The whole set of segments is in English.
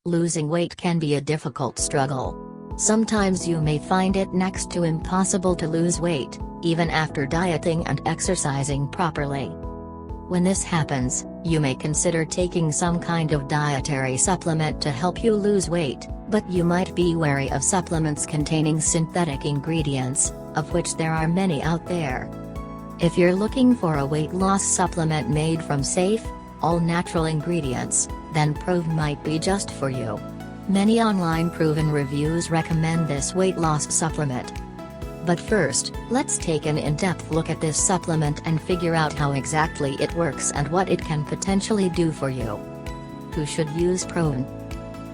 Losing weight can be a difficult struggle. Sometimes you may find it next to impossible to lose weight, even after dieting and exercising properly. When this happens, you may consider taking some kind of dietary supplement to help you lose weight, but you might be wary of supplements containing synthetic ingredients, of which there are many out there. If you're looking for a weight loss supplement made from safe, all-natural ingredients, then Prove might be just for you. Many online proven reviews recommend this weight loss supplement. But first, let's take an in-depth look at this supplement and figure out how exactly it works and what it can potentially do for you. Who should use Prove?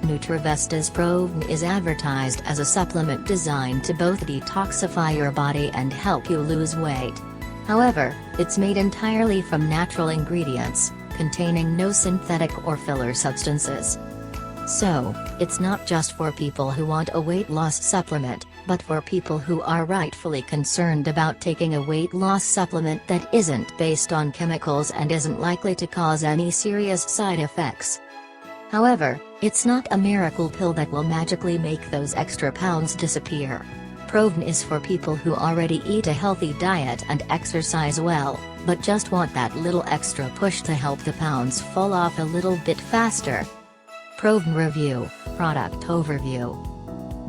NutraVesta's Prove is advertised as a supplement designed to both detoxify your body and help you lose weight. However, it's made entirely from natural ingredients, containing no synthetic or filler substances. So, it's not just for people who want a weight loss supplement, but for people who are rightfully concerned about taking a weight loss supplement that isn't based on chemicals and isn't likely to cause any serious side effects. However, it's not a miracle pill that will magically make those extra pounds disappear. Prove is for people who already eat a healthy diet and exercise well, but just want that little extra push to help the pounds fall off a little bit faster. Prove Review, Product Overview.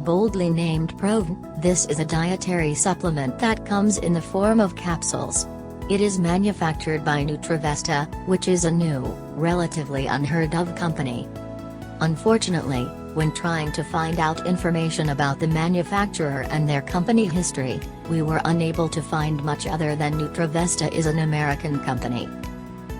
Boldly named Prove, this is a dietary supplement that comes in the form of capsules. It is manufactured by NutraVesta, which is a new, relatively unheard of company. Unfortunately, when trying to find out information about the manufacturer and their company history, we were unable to find much other than NutraVesta is an American company.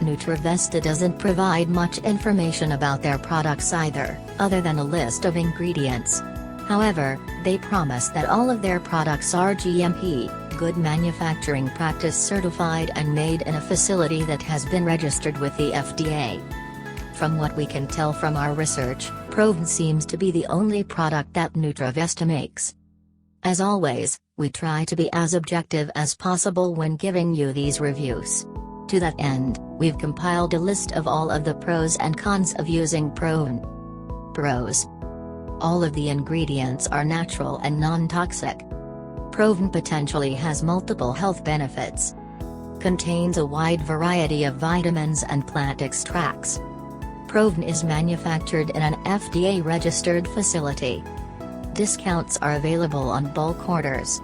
NutraVesta doesn't provide much information about their products either, other than a list of ingredients. However, they promise that all of their products are GMP, Good Manufacturing Practice certified and made in a facility that has been registered with the FDA. From what we can tell from our research, Prove seems to be the only product that NutraVesta makes. As always, we try to be as objective as possible when giving you these reviews. To that end, we've compiled a list of all of the pros and cons of using Prove. Pros. All of the ingredients are natural and non-toxic. Prove potentially has multiple health benefits. Contains a wide variety of vitamins and plant extracts. Prove is manufactured in an FDA-registered facility. Discounts are available on bulk orders.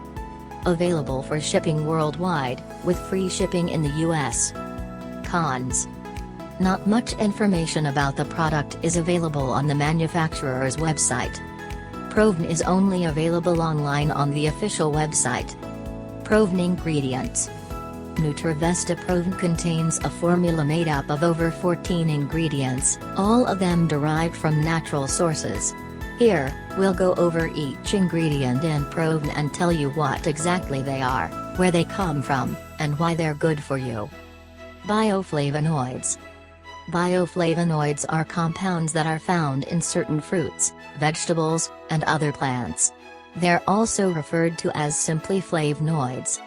Available for shipping worldwide, with free shipping in the US. Cons. Not much information about the product is available on the manufacturer's website. Prove is only available online on the official website. Prove ingredients. NutraVesta Prove contains a formula made up of over 14 ingredients, all of them derived from natural sources. Here, we'll go over each ingredient in Prove and tell you what exactly they are, where they come from, and why they're good for you. Bioflavonoids. Bioflavonoids are compounds that are found in certain fruits, vegetables, and other plants. They're also referred to as simply flavonoids.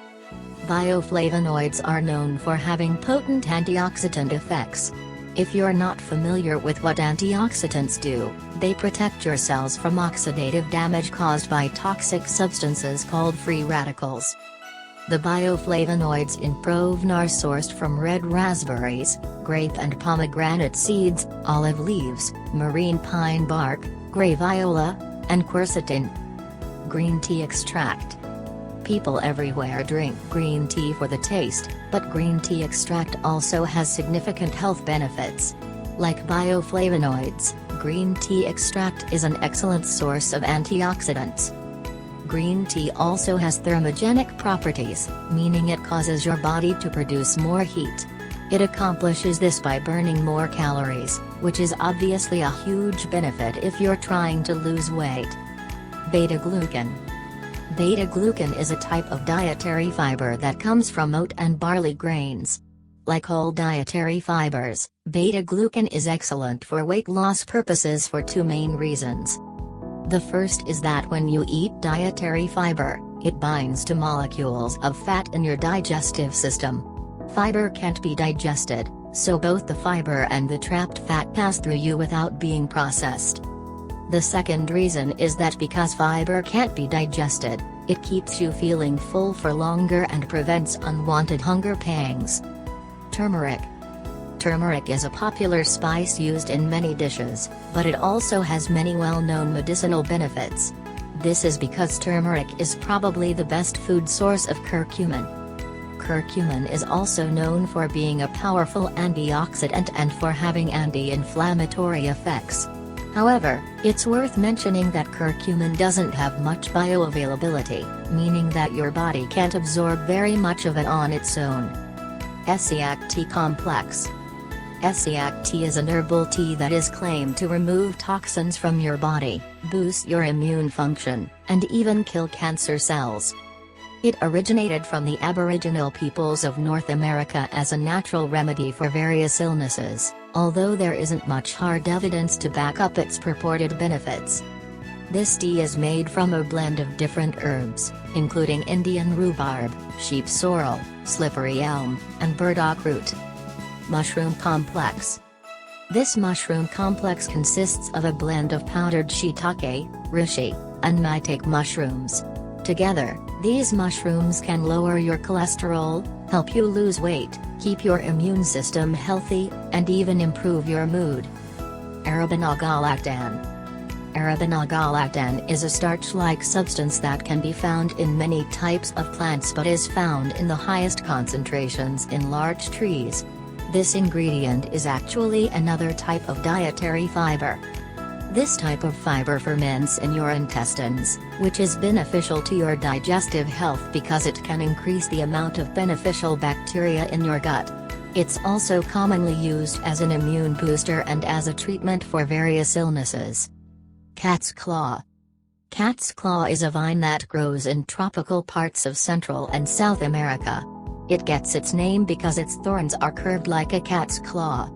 Bioflavonoids are known for having potent antioxidant effects. If you're not familiar with what antioxidants do, they protect your cells from oxidative damage caused by toxic substances called free radicals. The bioflavonoids in Prove are sourced from red raspberries, grape and pomegranate seeds, olive leaves, marine pine bark, gray viola, and quercetin. Green tea extract. People everywhere drink green tea for the taste, but green tea extract also has significant health benefits. Like bioflavonoids, green tea extract is an excellent source of antioxidants. Green tea also has thermogenic properties, meaning it causes your body to produce more heat. It accomplishes this by burning more calories, which is obviously a huge benefit if you're trying to lose weight. Beta-glucan. Beta-glucan is a type of dietary fiber that comes from oat and barley grains. Like all dietary fibers, beta-glucan is excellent for weight loss purposes for two main reasons. The first is that when you eat dietary fiber, it binds to molecules of fat in your digestive system. Fiber can't be digested, so both the fiber and the trapped fat pass through you without being processed. The second reason is that because fiber can't be digested, it keeps you feeling full for longer and prevents unwanted hunger pangs. Turmeric. Turmeric is a popular spice used in many dishes, but it also has many well-known medicinal benefits. This is because turmeric is probably the best food source of curcumin. Curcumin is also known for being a powerful antioxidant and for having anti-inflammatory effects. However, it's worth mentioning that curcumin doesn't have much bioavailability, meaning that your body can't absorb very much of it on its own. Essiac tea complex. Essiac tea is an herbal tea that is claimed to remove toxins from your body, boost your immune function, and even kill cancer cells. It originated from the Aboriginal peoples of North America as a natural remedy for various illnesses, although there isn't much hard evidence to back up its purported benefits. This tea is made from a blend of different herbs, including Indian rhubarb, sheep sorrel, slippery elm, and burdock root. Mushroom complex. This mushroom complex consists of a blend of powdered shiitake, reishi, and maitake mushrooms. Together, these mushrooms can lower your cholesterol, help you lose weight, keep your immune system healthy, and even improve your mood. Arabinogalactan. Arabinogalactan is a starch-like substance that can be found in many types of plants but is found in the highest concentrations in large trees. This ingredient is actually another type of dietary fiber. This type of fiber ferments in your intestines, which is beneficial to your digestive health because it can increase the amount of beneficial bacteria in your gut. It's also commonly used as an immune booster and as a treatment for various illnesses. Cat's claw. Cat's claw is a vine that grows in tropical parts of Central and South America. It gets its name because its thorns are curved like a cat's claw.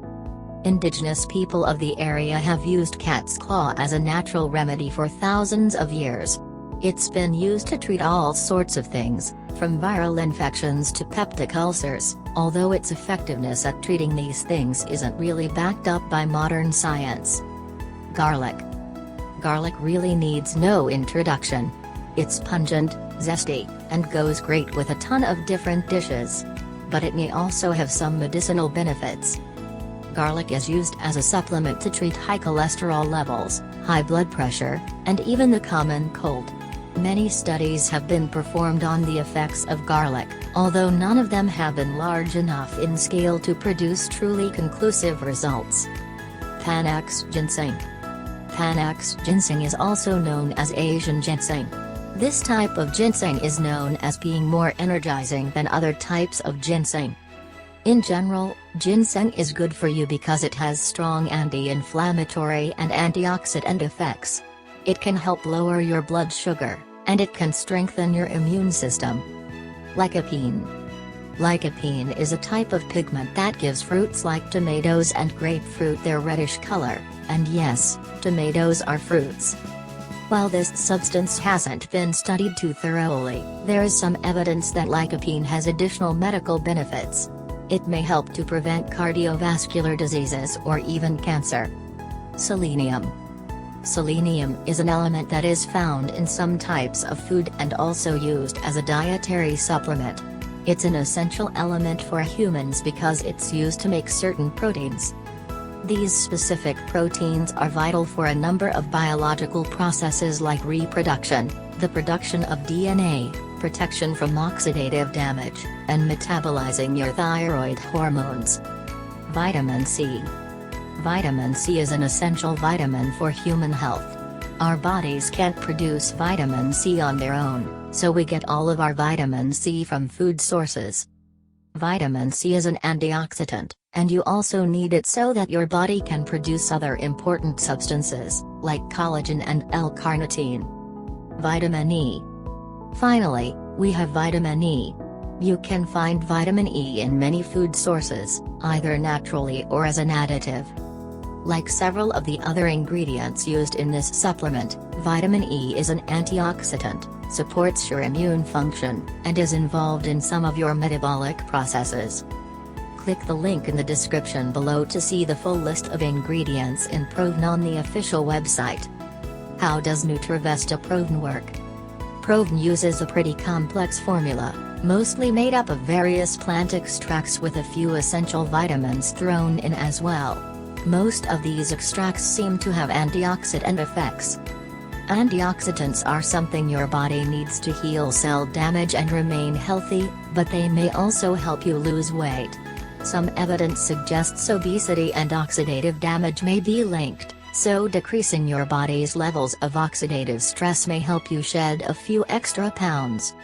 Indigenous people of the area have used cat's claw as a natural remedy for thousands of years. It's been used to treat all sorts of things, from viral infections to peptic ulcers, although its effectiveness at treating these things isn't really backed up by modern science. Garlic. Garlic really needs no introduction. It's pungent, zesty, and goes great with a ton of different dishes. But it may also have some medicinal benefits. Garlic is used as a supplement to treat high cholesterol levels, high blood pressure, and even the common cold. Many studies have been performed on the effects of garlic, although none of them have been large enough in scale to produce truly conclusive results. Panax ginseng. Panax ginseng is also known as Asian ginseng. This type of ginseng is known as being more energizing than other types of ginseng. In general, ginseng is good for you because it has strong anti-inflammatory and antioxidant effects. It can help lower your blood sugar, and it can strengthen your immune system. Lycopene. Lycopene is a type of pigment that gives fruits like tomatoes and grapefruit their reddish color, and yes, tomatoes are fruits. While this substance hasn't been studied too thoroughly, there is some evidence that lycopene has additional medical benefits. It may help to prevent cardiovascular diseases or even cancer. Selenium. Selenium is an element that is found in some types of food and also used as a dietary supplement. It's an essential element for humans because it's used to make certain proteins. These specific proteins are vital for a number of biological processes like reproduction, the production of DNA, protection from oxidative damage, and metabolizing your thyroid hormones. Vitamin C. Vitamin C is an essential vitamin for human health. Our bodies can't produce vitamin C on their own, so we get all of our vitamin C from food sources. Vitamin C is an antioxidant, and you also need it so that your body can produce other important substances, like collagen and L-carnitine. Vitamin E. Finally, we have vitamin E. You can find vitamin E in many food sources, either naturally or as an additive. Like several of the other ingredients used in this supplement, vitamin E is an antioxidant, supports your immune function, and is involved in some of your metabolic processes. Click the link in the description below to see the full list of ingredients in Provnon, the official website. How does NutraVesta Proven work? Proven uses a pretty complex formula, mostly made up of various plant extracts with a few essential vitamins thrown in as well. Most of these extracts seem to have antioxidant effects. Antioxidants are something your body needs to heal cell damage and remain healthy, but they may also help you lose weight. Some evidence suggests obesity and oxidative damage may be linked, so decreasing your body's levels of oxidative stress may help you shed a few extra pounds.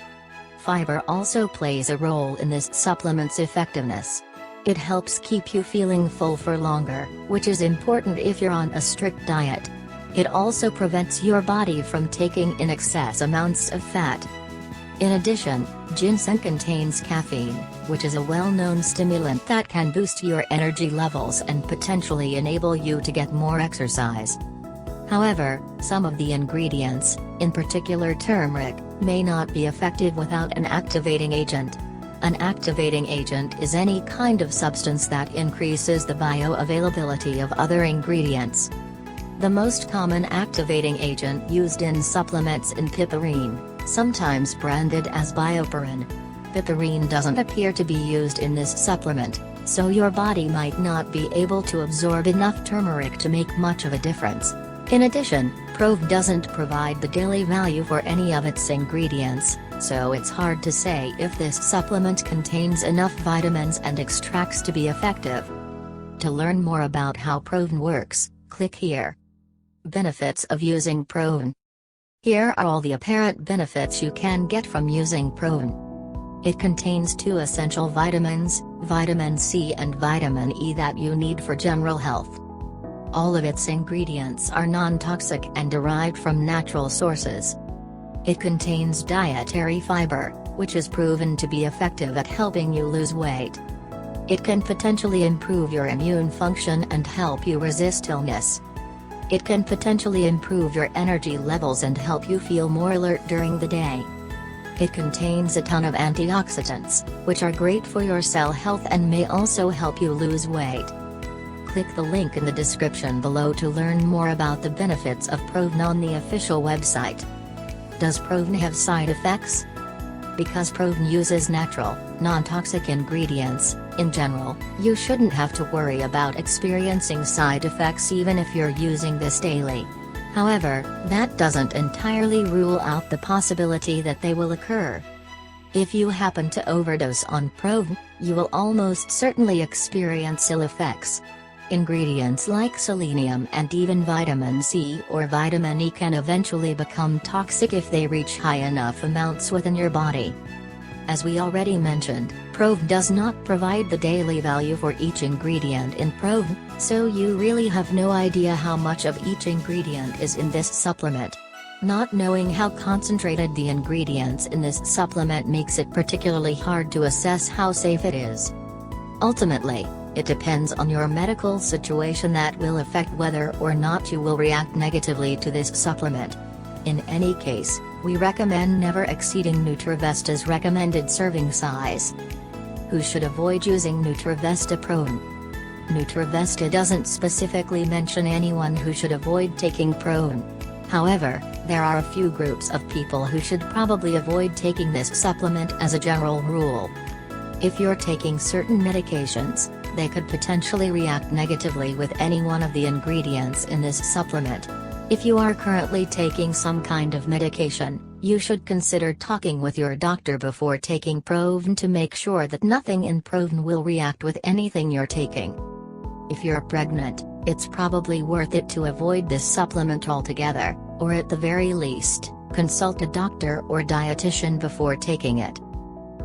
Fiber also plays a role in this supplement's effectiveness. It helps keep you feeling full for longer, which is important if you're on a strict diet. It also prevents your body from taking in excess amounts of fat. In addition, ginseng contains caffeine, which is a well-known stimulant that can boost your energy levels and potentially enable you to get more exercise. However, some of the ingredients, in particular turmeric, may not be effective without an activating agent. An activating agent is any kind of substance that increases the bioavailability of other ingredients. The most common activating agent used in supplements is piperine, sometimes branded as BioPerine. Piperine doesn't appear to be used in this supplement, so your body might not be able to absorb enough turmeric to make much of a difference. In addition, Proven doesn't provide the daily value for any of its ingredients, so it's hard to say if this supplement contains enough vitamins and extracts to be effective. To learn more about how Proven works, click here. Benefits of using Proven. Here are all the apparent benefits you can get from using Proven. It contains 2 essential vitamins, vitamin C and vitamin E, that you need for general health. All of its ingredients are non-toxic and derived from natural sources. It contains dietary fiber, which is proven to be effective at helping you lose weight. It can potentially improve your immune function and help you resist illness. It can potentially improve your energy levels and help you feel more alert during the day. It contains a ton of antioxidants, which are great for your cell health and may also help you lose weight. Click the link in the description below to learn more about the benefits of Proven on the official website. Does Proven have side effects? Because Proven uses natural, non-toxic ingredients, in general, you shouldn't have to worry about experiencing side effects even if you're using this daily. However, that doesn't entirely rule out the possibility that they will occur. If you happen to overdose on Proven, you will almost certainly experience ill effects. Ingredients like selenium and even vitamin C or vitamin E can eventually become toxic if they reach high enough amounts within your body. As we already mentioned, Proven does not provide the daily value for each ingredient in Proven, so you really have no idea how much of each ingredient is in this supplement. Not knowing how concentrated the ingredients in this supplement makes it particularly hard to assess how safe it is. Ultimately, it depends on your medical situation that will affect whether or not you will react negatively to this supplement. In any case, we recommend never exceeding NutraVesta's recommended serving size. Who should avoid using NutraVesta Proven? NutraVesta doesn't specifically mention anyone who should avoid taking Proven. However, there are a few groups of people who should probably avoid taking this supplement as a general rule. If you're taking certain medications, they could potentially react negatively with any one of the ingredients in this supplement. If you are currently taking some kind of medication, you should consider talking with your doctor before taking Proven to make sure that nothing in Proven will react with anything you're taking. If you're pregnant, it's probably worth it to avoid this supplement altogether, or at the very least, consult a doctor or dietitian before taking it.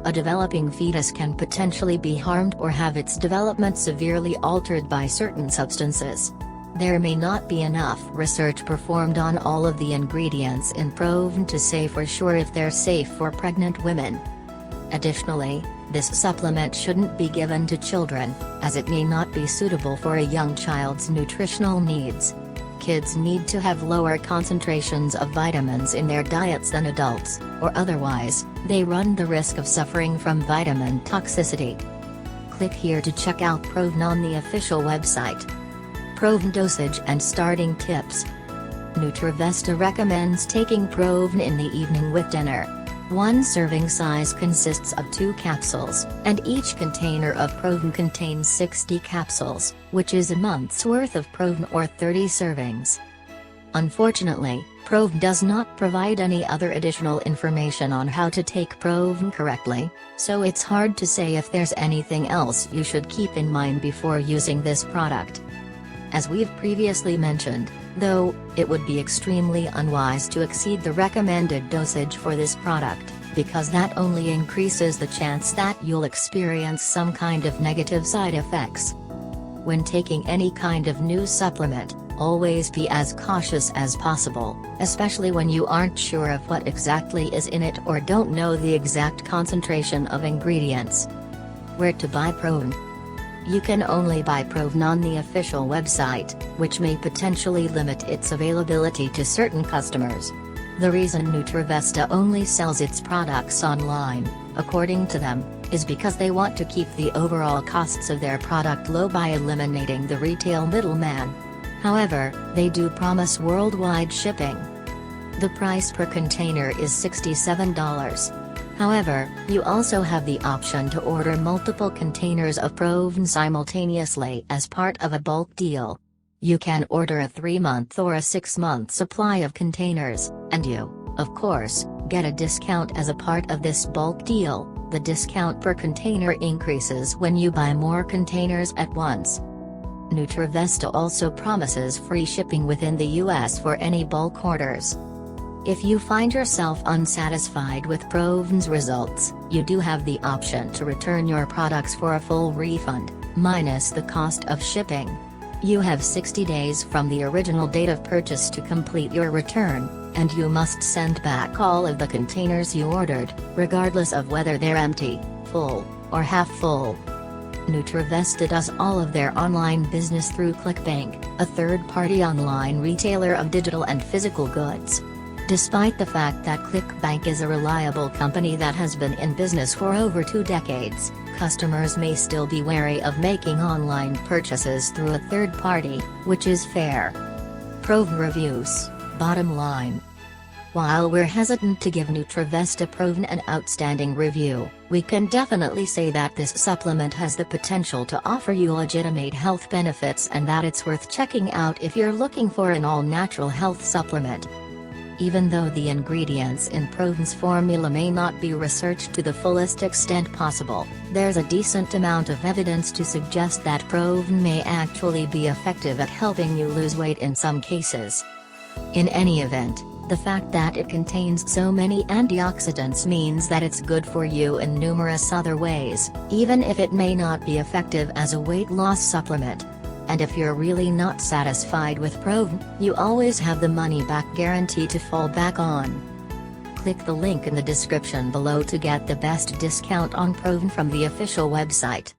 A developing fetus can potentially be harmed or have its development severely altered by certain substances. There may not be enough research performed on all of the ingredients in Proven to say for sure if they're safe for pregnant women. Additionally, this supplement shouldn't be given to children, as it may not be suitable for a young child's nutritional needs. Kids need to have lower concentrations of vitamins in their diets than adults, or otherwise, they run the risk of suffering from vitamin toxicity. Click here to check out Proven on the official website. Proven dosage and starting tips. NutriVesta recommends taking Proven in the evening with dinner. One serving size consists of 2 capsules, and each container of Proven contains 60 capsules, which is a month's worth of Proven or 30 servings. Unfortunately, Proven does not provide any other additional information on how to take Proven correctly, so it's hard to say if there's anything else you should keep in mind before using this product. As we've previously mentioned, though, it would be extremely unwise to exceed the recommended dosage for this product, because that only increases the chance that you'll experience some kind of negative side effects. When taking any kind of new supplement, always be as cautious as possible, especially when you aren't sure of what exactly is in it or don't know the exact concentration of ingredients. Where to buy Proven? You can only buy Proven on the official website, which may potentially limit its availability to certain customers. The reason NutriVesta only sells its products online, according to them, is because they want to keep the overall costs of their product low by eliminating the retail middleman. However, they do promise worldwide shipping. The price per container is $67. However, you also have the option to order multiple containers of Proven simultaneously as part of a bulk deal. You can order a 3-month or a 6-month supply of containers, and you, of course, get a discount as a part of this bulk deal. The discount per container increases when you buy more containers at once. NutriVesta also promises free shipping within the US for any bulk orders. If you find yourself unsatisfied with Proven's results, you do have the option to return your products for a full refund, minus the cost of shipping. You have 60 days from the original date of purchase to complete your return, and you must send back all of the containers you ordered, regardless of whether they're empty, full, or half full. NutriVesta does all of their online business through ClickBank, a third-party online retailer of digital and physical goods. Despite the fact that ClickBank is a reliable company that has been in business for over 2 decades, customers may still be wary of making online purchases through a third party, which is fair. Proven reviews. Bottom line. While we're hesitant to give NutriVesta Proven an outstanding review, we can definitely say that this supplement has the potential to offer you legitimate health benefits and that it's worth checking out if you're looking for an all-natural health supplement. Even though the ingredients in Proven's formula may not be researched to the fullest extent possible, there's a decent amount of evidence to suggest that Proven may actually be effective at helping you lose weight in some cases. In any event, the fact that it contains so many antioxidants means that it's good for you in numerous other ways, even if it may not be effective as a weight loss supplement. And if you're really not satisfied with Proven, you always have the money-back guarantee to fall back on. Click the link in the description below to get the best discount on Proven from the official website.